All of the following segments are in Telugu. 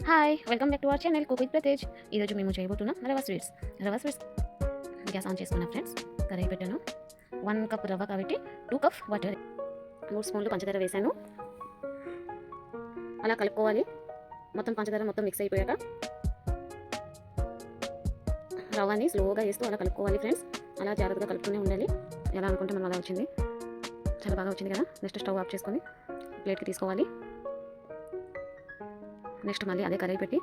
Hi welcome back to our channel cook with Pratej. ఈరోజు మేము చేయబోతున్నాం రవ స్వీట్స్. గ్యాస్ ఆన్ చేసుకున్నా ఫ్రెండ్స్. కడాయి పెట్టాను. 1 కప్ రవ్వ కాబట్టి 2 కప్ వాటర్, 3 స్పూన్లు పంచదార వేసాను. అలా కలుపుకోవాలి. మొత్తం పంచదార మొత్తం మిక్స్ అయిపోయాక రవ్వని స్లోగా వేస్తూ అలా కలుపుకోవాలి ఫ్రెండ్స్. అలా జాగ్రత్తగా కలుపుతూనే ఉండాలి. ఎలా అనుకుంటే మనం అలా వచ్చింది, చాలా బాగా వచ్చింది కదా. నెక్స్ట్ స్టవ్ ఆఫ్ చేసుకొని ప్లేట్కి తీసుకోవాలి. నెక్స్ట్ మళ్ళీ అదే కడాయి పెట్టి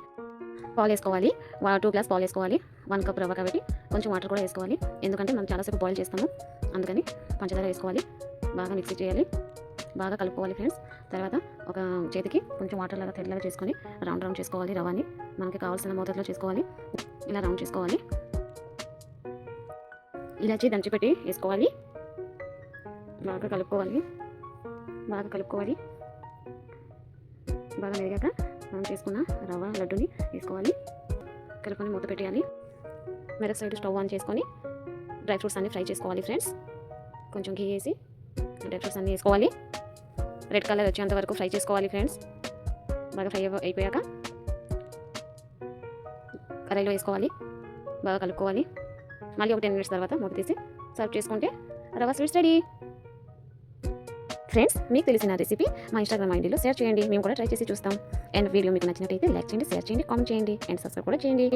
పాలు వేసుకోవాలి. 2 గ్లాస్ పాలు వేసుకోవాలి. 1 కప్ రవ్వ కాబట్టి కొంచెం వాటర్ కూడా వేసుకోవాలి. ఎందుకంటే మనం చాలాసేపు బాయిల్ చేస్తాము, అందుకని పంచదార వేసుకోవాలి. బాగా మిక్సీ చేయాలి, బాగా కలుపుకోవాలి ఫ్రెండ్స్. తర్వాత ఒక చేతికి కొంచెం వాటర్ లాగా తెల్లగా చేసుకొని రౌండ్ చేసుకోవాలి. రవ్వని మనకి కావాల్సిన మోతాదులో చేసుకోవాలి. ఇలా రౌండ్ చేసుకోవాలి. ఇలాచి దంచి పెట్టి వేసుకోవాలి. బాగా కలుపుకోవాలి. బాగా మెరిగాక మనం చేసుకున్న రవ్వ లడ్డుని వేసుకోవాలి. కలుపుకొని మూత పెట్టేయాలి. మరొక సైడ్ స్టవ్ ఆన్ చేసుకొని డ్రై ఫ్రూట్స్ అన్ని ఫ్రై చేసుకోవాలి ఫ్రెండ్స్. కొంచెం ఘీ వేసి డ్రై ఫ్రూట్స్ అన్నీ వేసుకోవాలి. రెడ్ కలర్ వచ్చేంత వరకు ఫ్రై చేసుకోవాలి ఫ్రెండ్స్. బాగా ఫ్రై అయిపోయాక కడాయిలో వేసుకోవాలి. బాగా కలుపుకోవాలి. మళ్ళీ ఒక 10 మినిట్స్ తర్వాత మూత తీసి సర్వ్ చేసుకుంటే రవ్వ స్వీట్స్ రెడీ. ఫ్రెండ్స్, మీకు తెలిసిన రెసిపీ మా ఇన్స్టాగ్రామ్ ఐడీలో షేర్ చేయండి. మేము కూడా ట్రై చేసి చూస్తాం. అండ్ వీడియో మీకు నచ్చినట్టయితే లైక్ చేయండి, షేర్ చేయండి, కామెంట్ చేయండి అండ్ సబ్స్క్రైబ్ కూడా చేయండి.